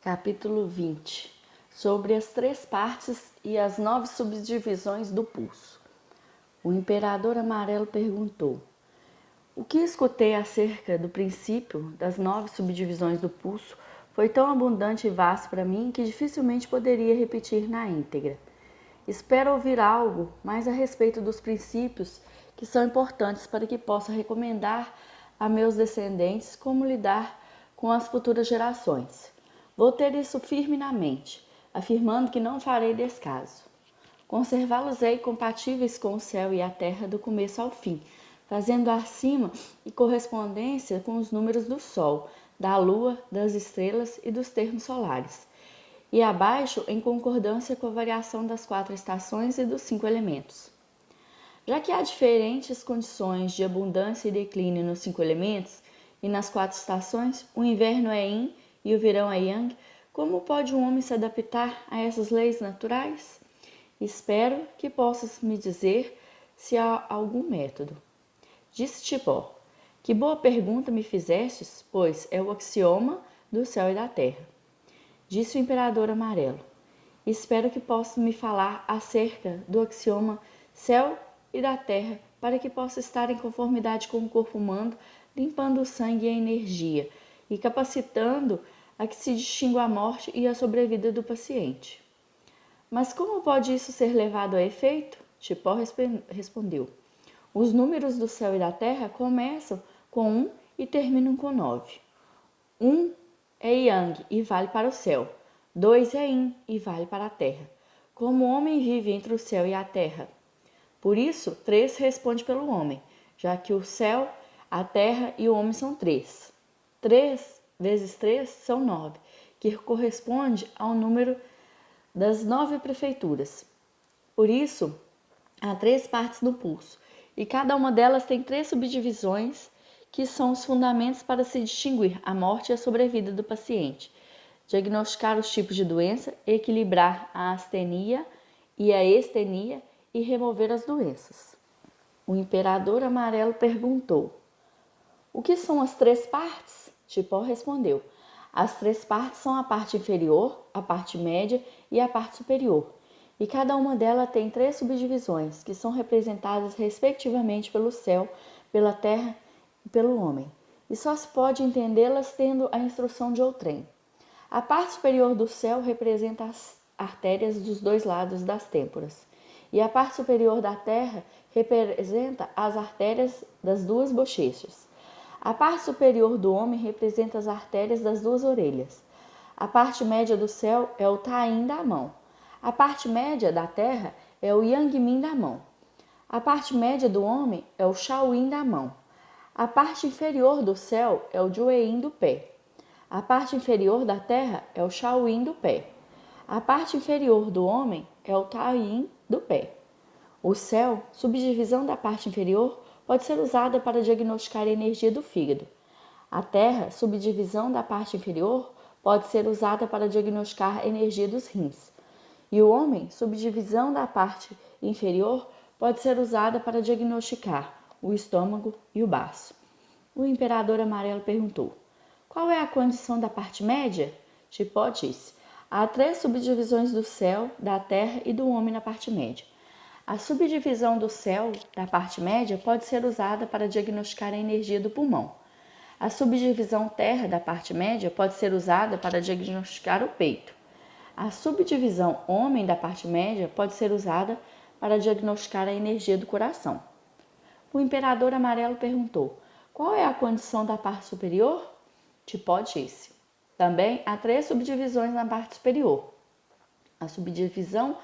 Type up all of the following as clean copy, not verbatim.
Capítulo 20. Sobre as 3 partes e as 9 subdivisões do pulso. O imperador amarelo perguntou: o que escutei acerca do princípio das 9 subdivisões do pulso foi tão abundante e vasto para mim que dificilmente poderia repetir na íntegra. Espero ouvir algo mais a respeito dos princípios que são importantes para que possa recomendar a meus descendentes como lidar com as futuras gerações. Vou ter isso firme na mente, afirmando que não farei descaso. Conservá-los-ei compatíveis com o céu e a terra do começo ao fim, fazendo acima e correspondência com os números do sol, da lua, das estrelas e dos termos solares, e abaixo em concordância com a variação das 4 estações e dos 5 elementos. Já que há diferentes condições de abundância e declínio nos 5 elementos e nas 4 estações, o inverno é yin e o verão é yang, como pode um homem se adaptar a essas leis naturais? Espero que possas me dizer se há algum método. Disse Tipó: que boa pergunta me fizestes, pois é o axioma do céu e da terra. Disse o imperador amarelo: espero que possas me falar acerca do axioma céu e da terra, para que possa estar em conformidade com o corpo humano, limpando o sangue e a energia, e capacitando a que se distingua a morte e a sobrevida do paciente. Mas como pode isso ser levado a efeito? Tipó respondeu: os números do céu e da terra começam com 1 e terminam com 9. 1 é yang e vale para o céu. 2 é yin e vale para a terra. Como o homem vive entre o céu e a terra? Por isso, 3 responde pelo homem, já que o céu, a terra e o homem são 3. 3 vezes 3 são 9, que corresponde ao número das 9 prefeituras. Por isso, há 3 partes no pulso, e cada uma delas tem 3 subdivisões, que são os fundamentos para se distinguir a morte e a sobrevida do paciente, diagnosticar os tipos de doença, equilibrar a astenia e a estenia e remover as doenças. O imperador amarelo perguntou: o que são as 3 partes? Tipó respondeu: as 3 partes são a parte inferior, a parte média e a parte superior, e cada uma delas tem 3 subdivisões, que são representadas respectivamente pelo céu, pela terra e pelo homem, e só se pode entendê-las tendo a instrução de outrem. A parte superior do céu representa as artérias dos 2 lados das têmporas, e a parte superior da terra representa as artérias das 2 bochechas. A parte superior do homem representa as artérias das 2 orelhas. A parte média do céu é o Taim da mão. A parte média da terra é o Yangmin da mão. A parte média do homem é o Shaoyin da mão. A parte inferior do céu é o Jueyin do pé. A parte inferior da terra é o Shaoyin do pé. A parte inferior do homem é o Taoyin do pé. O céu, subdivisão da parte inferior, pode ser usada para diagnosticar a energia do fígado. A terra, subdivisão da parte inferior, pode ser usada para diagnosticar a energia dos rins. E o homem, subdivisão da parte inferior, pode ser usada para diagnosticar o estômago e o baço. O imperador amarelo perguntou: qual é a condição da parte média? Tipó disse: há 3 subdivisões do céu, da terra e do homem na parte média. A subdivisão do céu, da parte média, pode ser usada para diagnosticar a energia do pulmão. A subdivisão terra, da parte média, pode ser usada para diagnosticar o peito. A subdivisão homem, da parte média, pode ser usada para diagnosticar a energia do coração. O imperador amarelo perguntou: qual é a condição da parte superior? Tipó disse: também há 3 subdivisões na parte superior. A subdivisão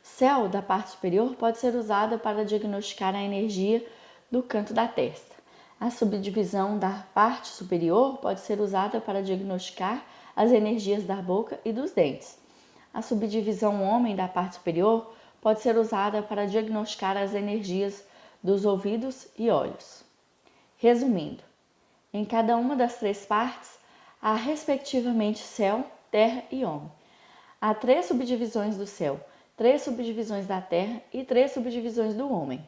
céu da parte superior pode ser usada para diagnosticar a energia do canto da testa. A subdivisão da parte superior pode ser usada para diagnosticar as energias da boca e dos dentes. A subdivisão homem da parte superior pode ser usada para diagnosticar as energias dos ouvidos e olhos. Resumindo, em cada uma das 3 partes há respectivamente céu, terra e homem. Há 3 subdivisões do céu, 3 subdivisões da terra e 3 subdivisões do homem.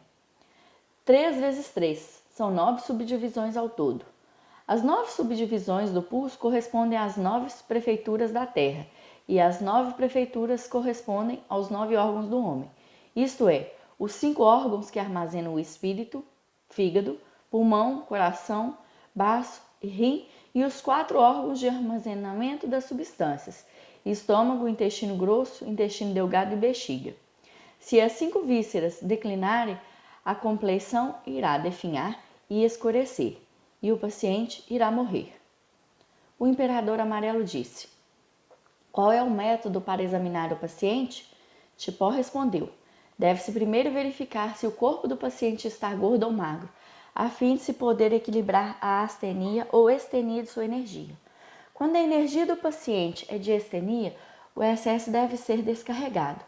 3 vezes 3 são 9 subdivisões ao todo. As 9 subdivisões do pulso correspondem às 9 prefeituras da Terra, e as 9 prefeituras correspondem aos 9 órgãos do homem, isto é, os 5 órgãos que armazenam o espírito, fígado, pulmão, coração, baço e rim, e os 4 órgãos de armazenamento das substâncias, estômago, intestino grosso, intestino delgado e bexiga. Se as 5 vísceras declinarem, a compleição irá definhar e escurecer, e o paciente irá morrer. O imperador amarelo disse: qual é o método para examinar o paciente? Tipó respondeu: deve-se primeiro verificar se o corpo do paciente está gordo ou magro, a fim de se poder equilibrar a astenia ou estenia de sua energia. Quando a energia do paciente é de estenia, o excesso deve ser descarregado.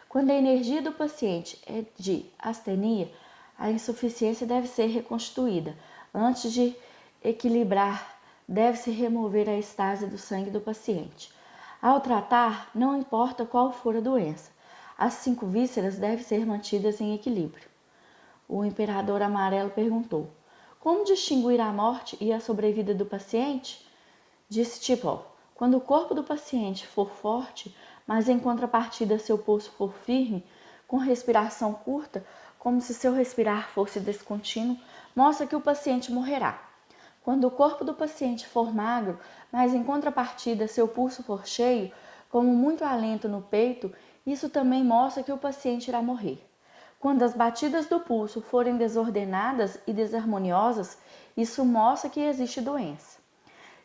Quando a energia do paciente é de astenia, a insuficiência deve ser reconstituída. Antes de equilibrar, deve-se remover a estase do sangue do paciente. Ao tratar, não importa qual for a doença, as 5 vísceras devem ser mantidas em equilíbrio. O imperador amarelo perguntou: como distinguir a morte e a sobrevida do paciente? Disse Tipó: quando o corpo do paciente for forte, mas em contrapartida seu pulso for firme, com respiração curta, como se seu respirar fosse descontínuo, mostra que o paciente morrerá. Quando o corpo do paciente for magro, mas em contrapartida seu pulso for cheio, como muito alento no peito, isso também mostra que o paciente irá morrer. Quando as batidas do pulso forem desordenadas e desarmoniosas, isso mostra que existe doença.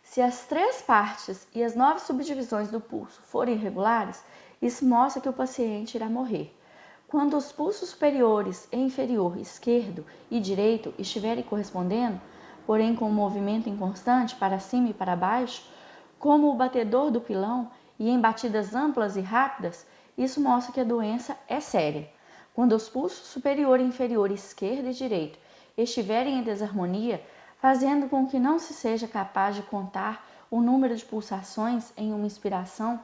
Se as 3 partes e as 9 subdivisões do pulso forem irregulares, isso mostra que o paciente irá morrer. Quando os pulsos superiores e inferior esquerdo e direito estiverem correspondendo, porém com um movimento inconstante para cima e para baixo, como o batedor do pilão e em batidas amplas e rápidas, isso mostra que a doença é séria. Quando os pulsos superior e inferior esquerdo e direito estiverem em desarmonia, fazendo com que não se seja capaz de contar o número de pulsações em uma inspiração,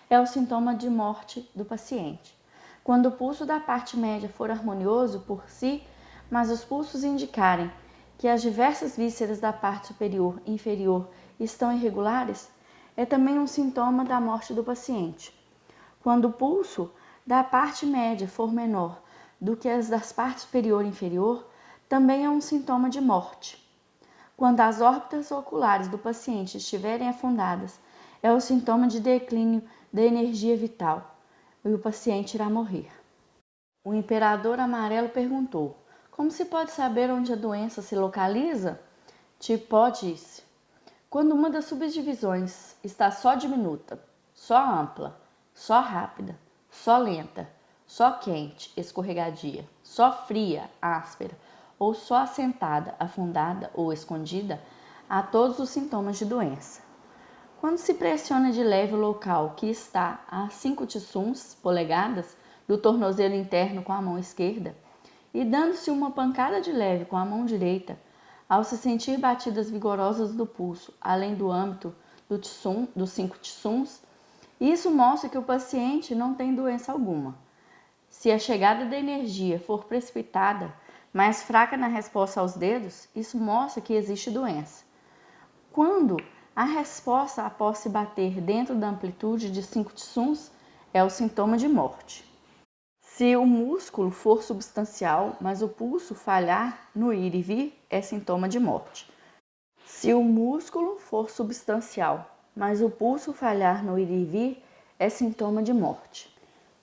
é o sintoma de morte do paciente. Quando o pulso da parte média for harmonioso por si, mas os pulsos indicarem que as diversas vísceras da parte superior e inferior estão irregulares, é também um sintoma da morte do paciente. Quando o pulso da parte média for menor do que as das partes superior e inferior, também é um sintoma de morte. Quando as órbitas oculares do paciente estiverem afundadas, é o sintoma de declínio da energia vital e o paciente irá morrer. O imperador amarelo perguntou: como se pode saber onde a doença se localiza? Tipó disse: quando uma das subdivisões está só diminuta, só ampla, só rápida, só lenta, só quente, escorregadia, só fria, áspera, ou só assentada, afundada ou escondida, há todos os sintomas de doença. Quando se pressiona de leve o local que está a 5 tissuns, polegadas, do tornozelo interno com a mão esquerda, e dando-se uma pancada de leve com a mão direita, ao se sentir batidas vigorosas do pulso, além do âmbito dos 5 tissuns, isso mostra que o paciente não tem doença alguma. Se a chegada da energia for precipitada, mais fraca na resposta aos dedos, isso mostra que existe doença. Quando a resposta após se bater dentro da amplitude de 5 tissuns é o sintoma de morte. Se o músculo for substancial, mas o pulso falhar no ir e vir, é sintoma de morte. Se o músculo for substancial, mas o pulso falhar no ir e vir, é sintoma de morte.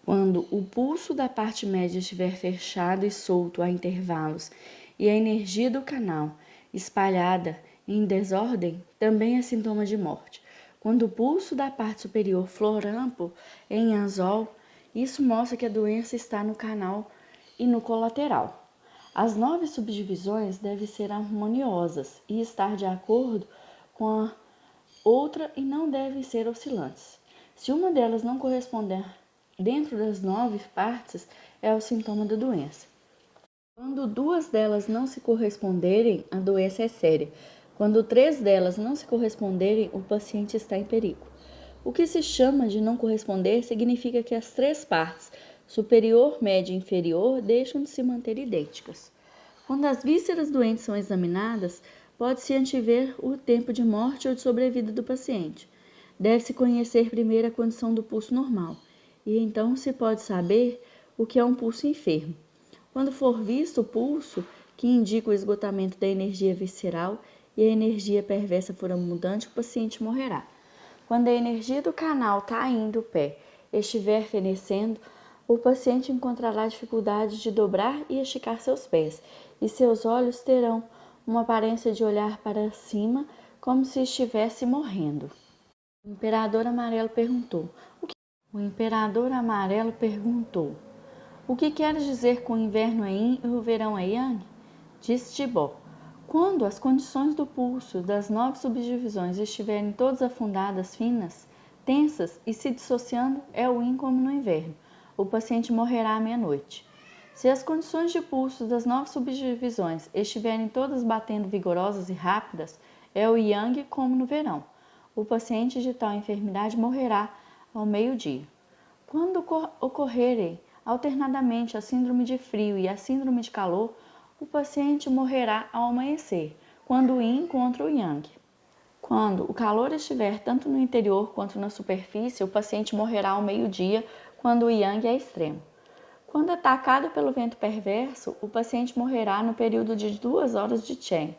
Quando o pulso da parte média estiver fechado e solto a intervalos e a energia do canal espalhada em desordem, também é sintoma de morte. Quando o pulso da parte superior for amplo em anzol, isso mostra que a doença está no canal e no colateral. As 9 subdivisões devem ser harmoniosas e estar de acordo com a outra e não devem ser oscilantes. Se uma delas não corresponder dentro das 9 partes, é o sintoma da doença. Quando 2 delas não se corresponderem, a doença é séria. Quando 3 delas não se corresponderem, o paciente está em perigo. O que se chama de não corresponder significa que as 3 partes, superior, média e inferior, deixam de se manter idênticas. Quando as vísceras doentes são examinadas, pode-se antever o tempo de morte ou de sobrevida do paciente. Deve-se conhecer primeiro a condição do pulso normal, e então se pode saber o que é um pulso enfermo. Quando for visto o pulso, que indica o esgotamento da energia visceral e a energia perversa for abundante, o paciente morrerá. Quando a energia do canal Taim do pé estiver fenecendo, o paciente encontrará dificuldade de dobrar e esticar seus pés, e seus olhos terão uma aparência de olhar para cima, como se estivesse morrendo. O Imperador Amarelo perguntou: O que queres dizer com o inverno é Yin e o verão é Yang? Disse Tibó: Quando as condições do pulso das 9 subdivisões estiverem todas afundadas, finas, tensas e se dissociando, é o Yin como no inverno. O paciente morrerá à meia-noite. Se as condições de pulso das 9 subdivisões estiverem todas batendo vigorosas e rápidas, é o Yang como no verão. O paciente de tal enfermidade morrerá ao meio-dia. Quando ocorrerem alternadamente a síndrome de frio e a síndrome de calor, o paciente morrerá ao amanhecer, quando o Yin encontra o Yang. Quando o calor estiver tanto no interior quanto na superfície, o paciente morrerá ao meio-dia, quando o Yang é extremo. Quando atacado pelo vento perverso, o paciente morrerá no período de 2 horas de Chen,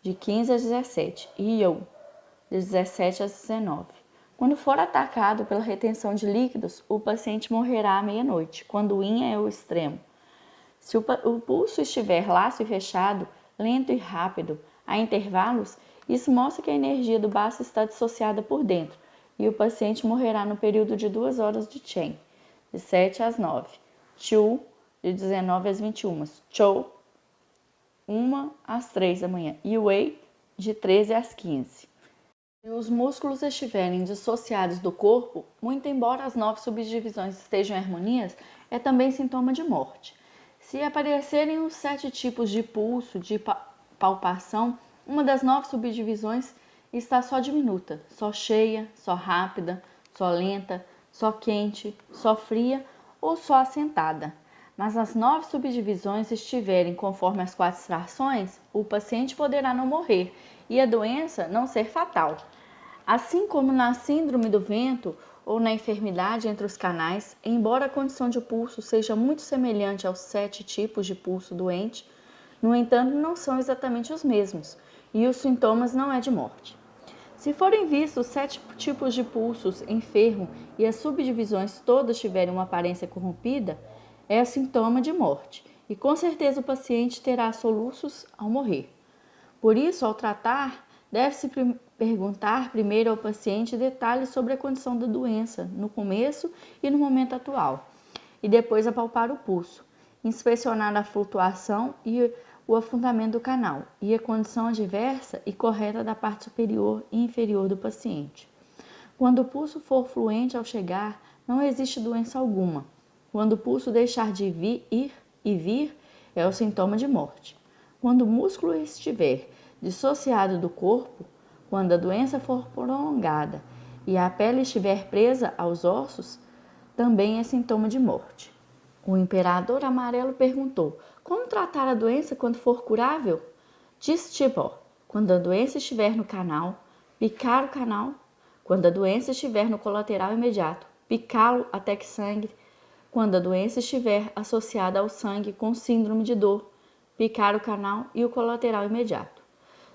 de 15 a 17, e You, de 17 a 19. Quando for atacado pela retenção de líquidos, o paciente morrerá à meia-noite, quando o Yin é o extremo. Se o pulso estiver laço e fechado, lento e rápido, a intervalos, isso mostra que a energia do baço está dissociada por dentro, e o paciente morrerá no período de 2 horas de Chen, de 7 às 9, Chu, de 19 às 21, Chou, 1 às 3 da manhã, e Wei, de 13 às 15. Se os músculos estiverem dissociados do corpo, muito embora as 9 subdivisões estejam em harmonia, é também sintoma de morte. Se aparecerem os 7 tipos de pulso, de palpação, uma das 9 subdivisões está só diminuta, só cheia, só rápida, só lenta, só quente, só fria ou só assentada. Mas as 9 subdivisões estiverem conforme as 4 extrações, o paciente poderá não morrer e a doença não ser fatal. Assim como na síndrome do vento ou na enfermidade entre os canais, embora a condição de pulso seja muito semelhante aos 7 tipos de pulso doente, no entanto não são exatamente os mesmos, e os sintomas não é de morte. Se forem vistos 7 tipos de pulsos enfermo e as subdivisões todas tiverem uma aparência corrompida, é sintoma de morte, e com certeza o paciente terá soluços ao morrer. Por isso, ao tratar, deve-se perguntar primeiro ao paciente detalhes sobre a condição da doença no começo e no momento atual, e depois apalpar o pulso, inspecionar a flutuação e o afundamento do canal e a condição adversa e correta da parte superior e inferior do paciente. Quando o pulso for fluente ao chegar, não existe doença alguma. Quando o pulso deixar de vir, é o sintoma de morte. Quando o músculo estiver dissociado do corpo, quando a doença for prolongada e a pele estiver presa aos ossos, também é sintoma de morte. O Imperador Amarelo perguntou: como tratar a doença quando for curável? Disse Tibó: quando a doença estiver no canal, picar o canal. Quando a doença estiver no colateral imediato, picá-lo até que sangre. Quando a doença estiver associada ao sangue com síndrome de dor, picar o canal e o colateral imediato.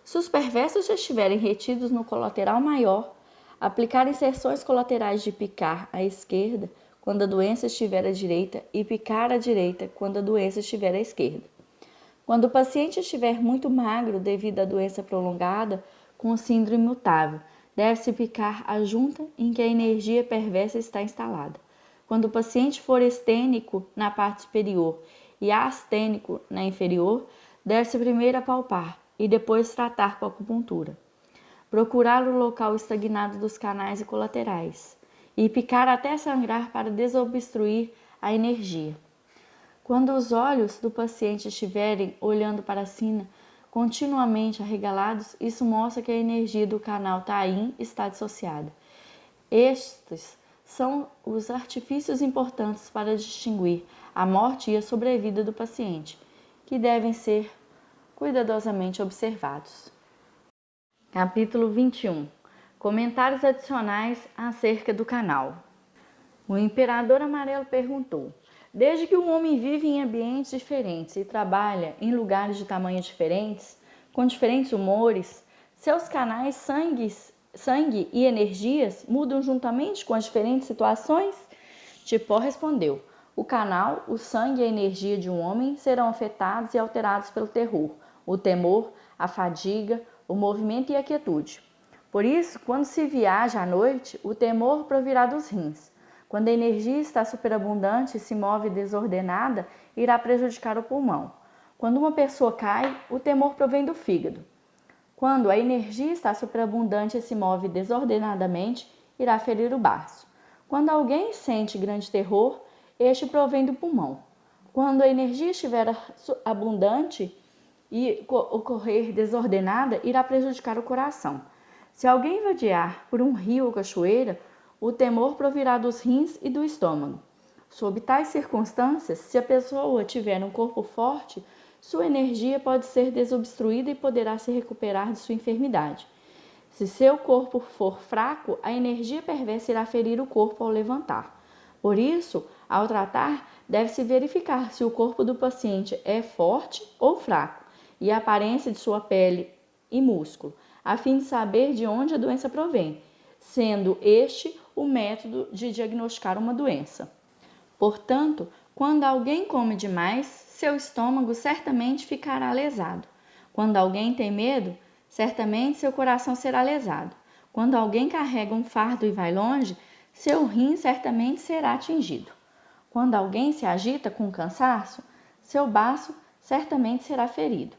Se os perversos já estiverem retidos no colateral maior, aplicar inserções colaterais de picar à esquerda quando a doença estiver à direita e picar à direita quando a doença estiver à esquerda. Quando o paciente estiver muito magro devido à doença prolongada com síndrome mutável, deve-se picar a junta em que a energia perversa está instalada. Quando o paciente for estênico na parte superior e astênico na inferior, deve-se primeiro apalpar e depois tratar com acupuntura. Procurar o local estagnado dos canais e colaterais e picar até sangrar para desobstruir a energia. Quando os olhos do paciente estiverem olhando para cima, continuamente arregalados, isso mostra que a energia do canal Taim está dissociada. Estes são os artifícios importantes para distinguir a morte e a sobrevida do paciente, que devem ser cuidadosamente observados. Capítulo 21. Comentários adicionais acerca do canal. O imperador amarelo perguntou: desde que o homem vive em ambientes diferentes e trabalha em lugares de tamanhos diferentes, com diferentes humores, seus canais sangue e energias mudam juntamente com as diferentes situações? Tipó respondeu: o canal, o sangue e a energia de um homem serão afetados e alterados pelo terror, o temor, a fadiga, o movimento e a quietude. Por isso, quando se viaja à noite, o temor provirá dos rins. Quando a energia está superabundante e se move desordenada, irá prejudicar o pulmão. Quando uma pessoa cai, o temor provém do fígado. Quando a energia está superabundante e se move desordenadamente, irá ferir o baço. Quando alguém sente grande terror, este provém do pulmão. Quando a energia estiver abundante e ocorrer desordenada, irá prejudicar o coração. Se alguém vadiar por um rio ou cachoeira, o temor provirá dos rins e do estômago. Sob tais circunstâncias, se a pessoa tiver um corpo forte, sua energia pode ser desobstruída e poderá se recuperar de sua enfermidade. Se seu corpo for fraco, a energia perversa irá ferir o corpo ao levantar. Por isso, ao tratar, deve-se verificar se o corpo do paciente é forte ou fraco e a aparência de sua pele e músculo, a fim de saber de onde a doença provém, sendo este o método de diagnosticar uma doença. Portanto, quando alguém come demais, seu estômago certamente ficará lesado. Quando alguém tem medo, certamente seu coração será lesado. Quando alguém carrega um fardo e vai longe, seu rim certamente será atingido. Quando alguém se agita com cansaço, seu baço certamente será ferido.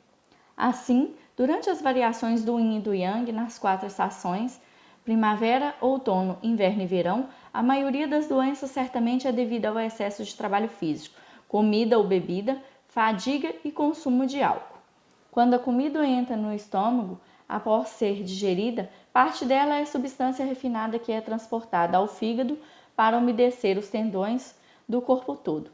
Assim, durante as variações do yin e do yang nas 4 estações, primavera, outono, inverno e verão, a maioria das doenças certamente é devida ao excesso de trabalho físico, comida ou bebida, fadiga e consumo de álcool. Quando a comida entra no estômago, após ser digerida, parte dela é substância refinada que é transportada ao fígado para umedecer os tendões do corpo todo.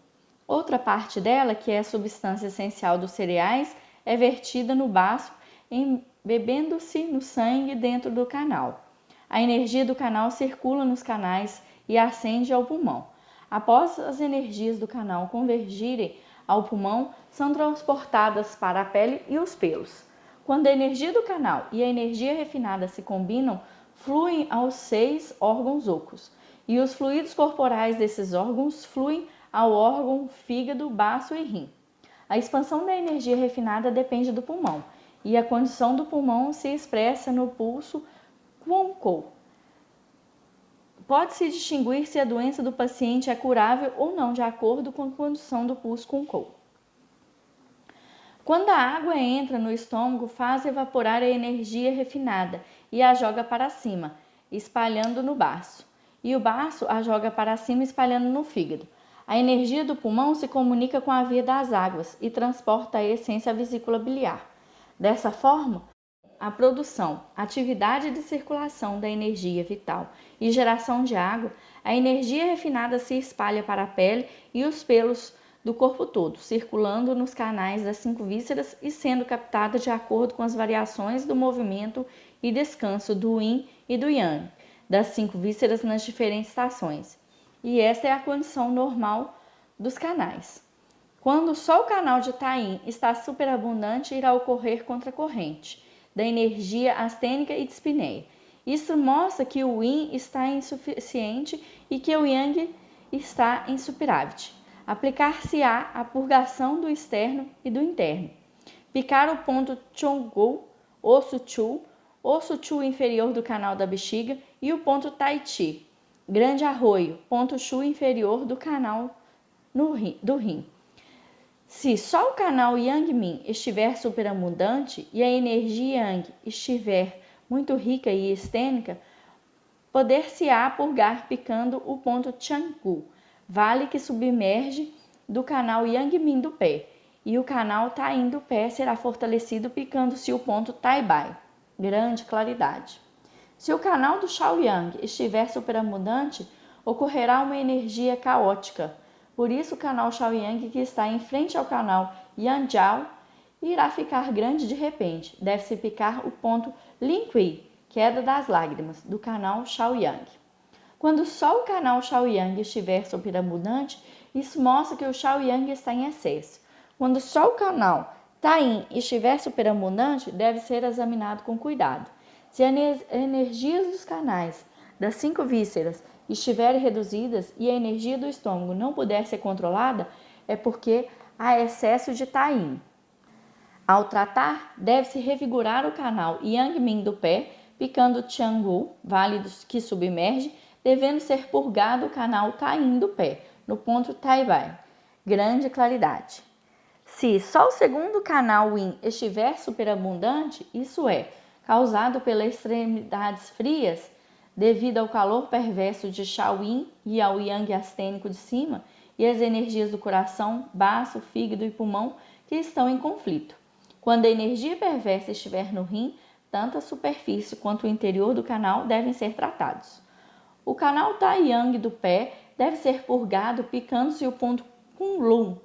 Outra parte dela, que é a substância essencial dos cereais, é vertida no baço, embebendo-se no sangue dentro do canal. A energia do canal circula nos canais e ascende ao pulmão. Após as energias do canal convergirem ao pulmão, são transportadas para a pele e os pelos. Quando a energia do canal e a energia refinada se combinam, fluem aos 6 órgãos ocos, e os fluidos corporais desses órgãos fluem ao órgão fígado, baço e rim. A expansão da energia refinada depende do pulmão, e a condição do pulmão se expressa no pulso Qunqou. Pode-se distinguir se a doença do paciente é curável ou não, de acordo com a condição do pulso Qunqou. Quando a água entra no estômago, faz evaporar a energia refinada e a joga para cima, espalhando no baço. E o baço a joga para cima, espalhando no fígado. A energia do pulmão se comunica com a via das águas e transporta a essência à vesícula biliar. Dessa forma, a produção, atividade de circulação da energia vital e geração de água, a energia refinada se espalha para a pele e os pelos do corpo todo, circulando nos canais das 5 vísceras e sendo captada de acordo com as variações do movimento e descanso do yin e do yang, das 5 vísceras nas diferentes estações. E esta é a condição normal dos canais. Quando só o canal de Tayin está superabundante, irá ocorrer contracorrente da energia astênica e dispneia. Isso mostra que o yin está insuficiente e que o yang está em superávit. Aplicar-se-á a purgação do externo e do interno. Picar o ponto Chongou, osso chu inferior do canal da bexiga, e o ponto Tai Chi, grande arroio, ponto chu inferior do canal do rim. Se só o canal Yang Min estiver superabundante e a energia Yang estiver muito rica e estênica, poder-se-á purgar picando o ponto Changgu, vale que submerge do canal Yang Min do pé, e o canal Tayin do pé será fortalecido picando-se o ponto Tai Bai, grande claridade. Se o canal do Shaoyang estiver superabundante, ocorrerá uma energia caótica. Por isso, o canal Shaoyang, que está em frente ao canal Yanjiao e irá ficar grande de repente. Deve-se picar o ponto Linqui, queda das lágrimas, do canal Shaoyang. Quando só o canal Shaoyang estiver superabundante, isso mostra que o Shaoyang está em excesso. Quando só o canal Tayin estiver superabundante, deve ser examinado com cuidado. Se as energias dos canais das 5 vísceras estiverem reduzidas e a energia do estômago não puder ser controlada, é porque há excesso de Tayin. Ao tratar, deve-se revigorar o canal Yangmin do pé, picando Tiangu, vale que submerge, devendo ser purgado o canal Tayin do pé, no ponto Taibai, grande claridade. Se só o segundo canal Yin estiver superabundante, isso é, causado pelas extremidades frias, devido ao calor perverso de Shaoyin e ao Yang astênico de cima, e as energias do coração, baço, fígado e pulmão que estão em conflito. Quando a energia perversa estiver no rim, tanto a superfície quanto o interior do canal devem ser tratados. O canal Taiyang do pé deve ser purgado picando-se o ponto Kunlun,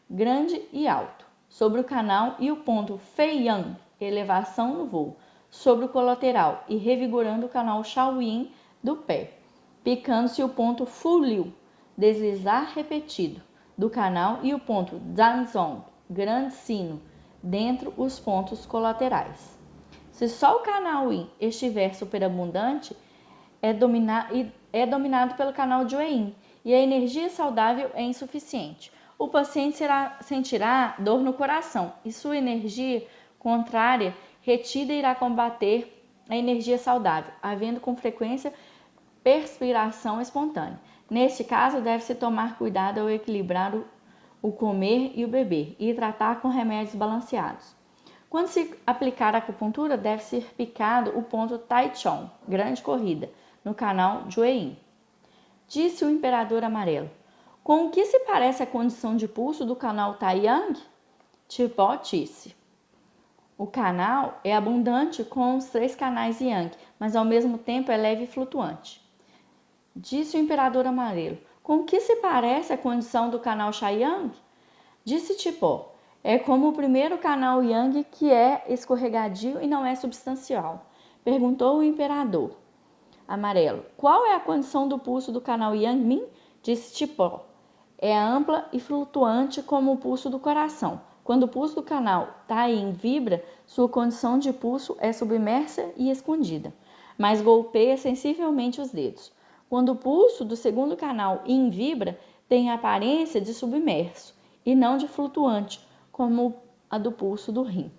grande e alto, sobre o canal e o ponto Feiyang, elevação no voo, sobre o colateral e revigorando o canal Shaoyin do pé, picando-se o ponto Fuliu, deslizar repetido, do canal e o ponto Danzong, grande sino, dentro os pontos colaterais. Se só o canal Yin estiver superabundante, é dominado pelo canal Jueyin e a energia saudável é insuficiente. O paciente sentirá dor no coração e sua energia contrária retida irá combater a energia saudável, havendo com frequência perspiração espontânea. Neste caso, deve-se tomar cuidado ao equilibrar o comer e o beber e tratar com remédios balanceados. Quando se aplicar a acupuntura, deve ser picado o ponto Taichung, grande corrida, no canal Jueyin. Disse o imperador amarelo: com o que se parece a condição de pulso do canal Taiyang? Tipó disse: o canal é abundante com os 3 canais Yang, mas ao mesmo tempo é leve e flutuante. Disse o imperador amarelo: com o que se parece a condição do canal Shaoyang? Disse Tipó: é como o primeiro canal Yang, que é escorregadio e não é substancial. Perguntou o imperador amarelo: qual é a condição do pulso do canal Yangmin? Disse Tipó: é ampla e flutuante como o pulso do coração. Quando o pulso do canal Tayin vibra, sua condição de pulso é submersa e escondida, mas golpeia sensivelmente os dedos. Quando o pulso do segundo canal Yin vibra, tem a aparência de submerso e não de flutuante, como a do pulso do rim.